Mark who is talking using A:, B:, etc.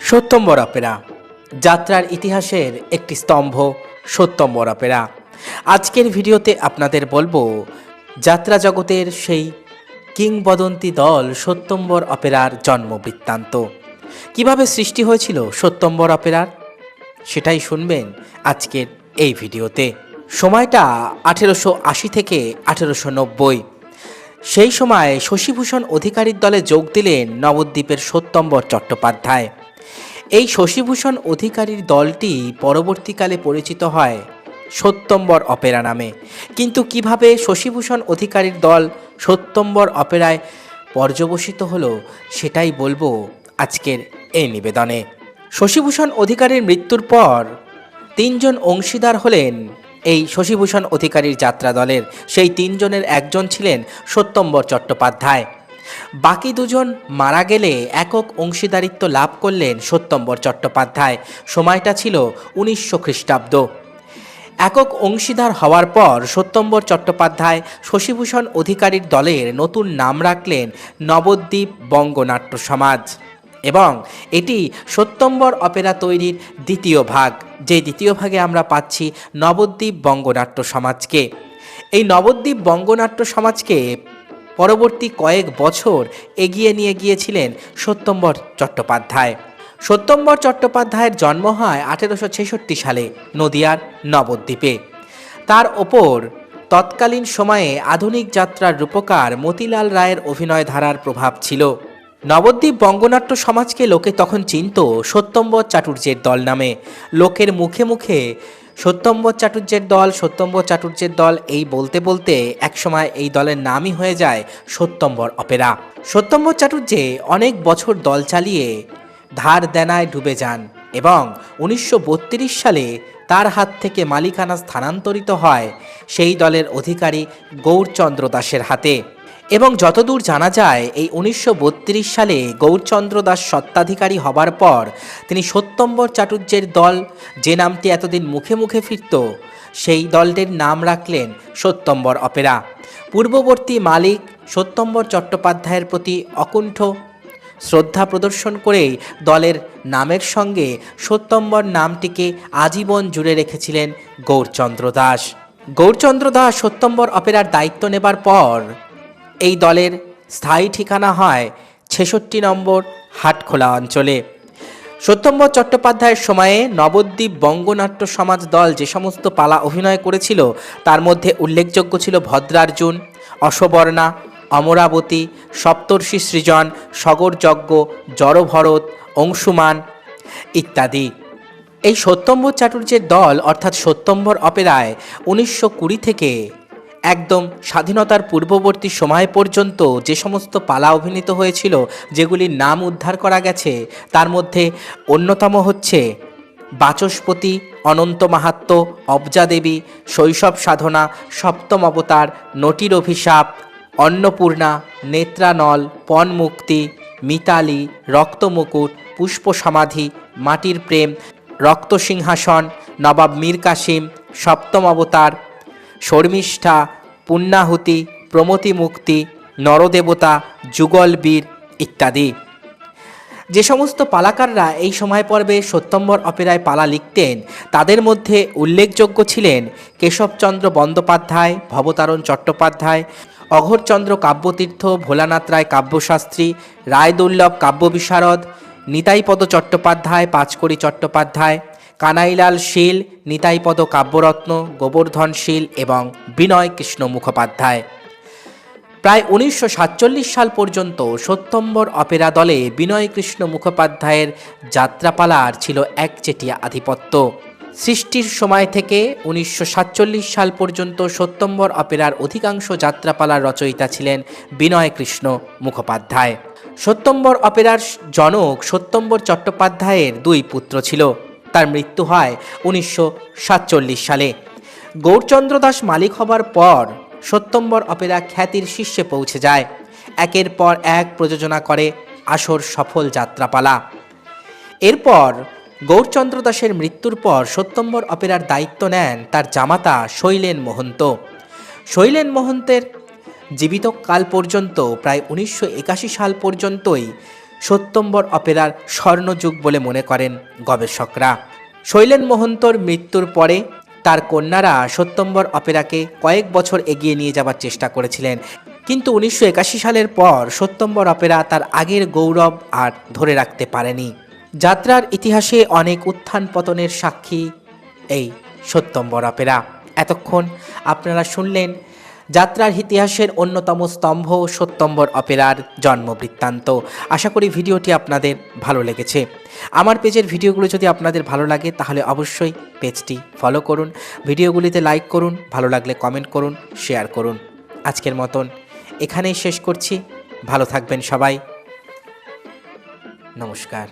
A: সত্যম্বর Opera যাত্রার ইতিহাসের একটি স্তম্ভ। সত্যম্বর অপেরা আজকের ভিডিওতে আপনাদের বলবো যাত্রা জগতের সেই কিংবদন্তি দল সত্যম্বর অপেরার জন্ম বৃত্তান্ত। কিভাবে সৃষ্টি হয়েছিল সত্যম্বর অপেরার সেটাই শুনবেন আজকের এই ভিডিওতে। সময়টা 1880 থেকে 1890। সেই সময় শশীভূষণ অধিকারীর দলে যোগ দিলেন নবদ্বীপের সত্যম্বর চট্টোপাধ্যায়। এই শশীভূষণ অধিকারীর দলটি পরবর্তীকালে পরিচিত হয় সত্যম্বর অপেরা নামে। কিন্তু কিভাবে শশীভূষণ অধিকারীর দল সত্যম্বর অপেরায় পর্যবসিত হলো সেটাই বলবো আজকের এই নিবেদনে। শশীভূষণ অধিকারীর মৃত্যুর পর তিনজন অংশীদার হলেন এই শশীভূষণ অধিকারীর যাত্রা দলের। সেই তিনজনের একজন ছিলেন সত্যম্বর চট্টোপাধ্যায়। বাকি দুজন মারা গেলে একক অংশীদারিত্ব লাভ করলেন সত্যম্বর চট্টোপাধ্যায়। সময়টা ছিল 1900 খ্রিস্টাব্দ। একক অংশীদার হওয়ার পর সত্যম্বর চট্টোপাধ্যায় শশীভূষণ অধিকারীর দলের নতুন নাম রাখলেন নবদ্বীপ বঙ্গনাট্য সমাজ, এবং এটি সত্যম্বর অপেরা তৈরির দ্বিতীয় ভাগ। যে দ্বিতীয় ভাগে আমরা পাচ্ছি নবদ্বীপ বঙ্গনাট্য সমাজকে। এই নবদ্বীপ বঙ্গনাট্য সমাজকে পরবর্তী কয়েক বছর এগিয়ে নিয়ে গিয়েছিলেন সত্যম্বর চট্টোপাধ্যায়। সত্যম্বর চট্টোপাধ্যায়ের জন্ম হয় 1866 সালে নদিয়ার নবদ্বীপে। তার ওপর তৎকালীন সময়ে আধুনিক যাত্রার রূপকার মতিলাল রায়ের অভিনয় ধারার প্রভাব ছিল। নবদ্বীপ বঙ্গনাট্য সমাজকে লোকে তখন চিনত সত্যম্বর চাটুর্যের দল নামে। লোকের মুখে মুখে সত্যম্বর চাটুর্যের দল এই বলতে বলতে একসময় এই দলের নামই হয়ে যায় সত্যম্বর অপেরা। সত্যম্বর চাটুর্যে অনেক বছর দল চালিয়ে ধার দেনায় ডুবে যান এবং 1932 সালে তার হাত থেকে মালিকানা স্থানান্তরিত হয় সেই দলের অধিকারী গৌরচন্দ্র দাসের হাতে। এবং যতদূর জানা যায় এই 1932 সালে গৌরচন্দ্র দাস স্বত্বাধিকারী হবার পর তিনি সত্যম্বর চাটুর্যের দল, যে নামটি এতদিন মুখে মুখে ফিরত, সেই দলটির নাম রাখলেন সত্যম্বর অপেরা। পূর্ববর্তী মালিক সত্যম্বর চট্টোপাধ্যায়ের প্রতি অকুণ্ঠ শ্রদ্ধা প্রদর্শন করেই দলের নামের সঙ্গে সত্যম্বর নামটিকে আজীবন জুড়ে রেখেছিলেন গৌরচন্দ্র দাস। গৌরচন্দ্র দাস সত্যম্বর অপেরার দায়িত্ব নেবার পর এই দলের স্থায়ী ঠিকানা হয় 66 নম্বর হাটখোলা অঞ্চলে। সত্যম্বর চট্টোপাধ্যায়ের সময়ে নবদ্বীপ বঙ্গনাট্য সমাজ দল যে সমস্ত পালা অভিনয় করেছিল তার মধ্যে উল্লেখযোগ্য ছিল ভদ্রার্জুন, অশবর্ণা, অমরাবতী, সপ্তর্ষি সৃজন, সগরযজ্ঞ, জড়ভরত, অংশুমান ইত্যাদি। এই সত্যম্বর চাটুর্যের দল অর্থাৎ সত্যম্বর অপেরায় 1920 থেকে একদম স্বাধীনতার পূর্ববর্তী সময় পর্যন্ত যে সমস্ত পালা অভিনীত হয়েছিল, যেগুলির নাম উদ্ধার করা গেছে, তার মধ্যে অন্যতম হচ্ছে বাচস্পতি, অনন্ত মাহাত্ম্য, অবজাদেবী, শৈশব সাধনা, সপ্তম অবতার, নটির অভিশাপ, অন্নপূর্ণা, নেত্রানল, পণমুক্তি, মিতালি, রক্তমুকুট, পুষ্প সমাধি, মাটির প্রেম, রক্তসিংহাসন, নবাব মীর কাসিম, সপ্তম অবতার, শর্মিষ্ঠা, পুণ্যাহুতি, প্রমতি মুক্তি, নরদেবতা, যুগলবীর ইত্যাদি। যে সমস্ত পালাকাররা এই সময় পর্বে সত্যম্বর অপেরায় পালা লিখতেন তাদের মধ্যে উল্লেখযোগ্য ছিলেন কেশবচন্দ্র বন্দ্যোপাধ্যায়, ভবতারণ চট্টোপাধ্যায়, অঘোরচন্দ্র কাব্যতীর্থ, ভোলানাথ রায় কাব্যশাস্ত্রী, রায়দুর্লভ কাব্যবিশারদ, নিতাইপদ চট্টোপাধ্যায়, পাঁচকড়ি চট্টোপাধ্যায়, কানাইলাল শীল, নিতাইপদ কাব্যরত্ন, গোবর্ধন শীল এবং বিনয় কৃষ্ণ মুখোপাধ্যায়। প্রায় 1947 সাল পর্যন্ত সত্যম্বর অপেরা দলে বিনয় কৃষ্ণ মুখোপাধ্যায়ের যাত্রাপালার ছিল একচেটিয়া আধিপত্য। সৃষ্টির সময় থেকে 1947 সাল পর্যন্ত সত্যম্বর অপেরার অধিকাংশ যাত্রাপালার রচয়িতা ছিলেন বিনয় কৃষ্ণ মুখোপাধ্যায়। সত্যম্বর অপেরার জনক সত্যম্বর চট্টোপাধ্যায়ের দুই পুত্র ছিল। তার মৃত্যু হয় 1947 সালে। গৌরচন্দ্র দাস মালিক হবার পর সত্যম্বর অপেরা খ্যাতির শীর্ষে পৌঁছে যায়। একের পর এক প্রযোজনা করে আসর সফল যাত্রাপালা। এরপর গৌরচন্দ্র দাসের মৃত্যুর পর সত্যম্বর অপেরার দায়িত্ব নেন তার জামাতা শৈলেন মহন্ত। শৈলেন মহন্তের জীবিতকাল পর্যন্ত প্রায় 1981 সাল পর্যন্তই সত্যম্বর অপেরার স্বর্ণযুগ বলে মনে করেন গবেষকরা। শৈলেন মহন্তর মৃত্যুর পরে তার কন্যারা সত্যম্বর অপেরাকে কয়েক বছর এগিয়ে নিয়ে যাবার চেষ্টা করেছিলেন, কিন্তু 1981 সালের পর সত্যম্বর অপেরা তার আগের গৌরব আর ধরে রাখতে পারেনি। যাত্রার ইতিহাসে অনেক উত্থান পতনের সাক্ষী এই সত্যম্বর অপেরা। এতক্ষণ আপনারা শুনলেন যাত্রার ইতিহাসের অন্যতম স্তম্ভ সত্যম্বর অপেরার জন্ম বৃত্তান্ত। আশা করি ভিডিওটি আপনাদের ভালো লেগেছে। আমার পেজের ভিডিওগুলো যদি আপনাদের ভালো লাগে তাহলে অবশ্যই পেজটি ফলো করুন, ভিডিওগুলিতে লাইক করুন, ভালো লাগলে কমেন্ট করুন, শেয়ার করুন। আজকের মতন এখানেই শেষ করছি। ভালো থাকবেন সবাই। নমস্কার।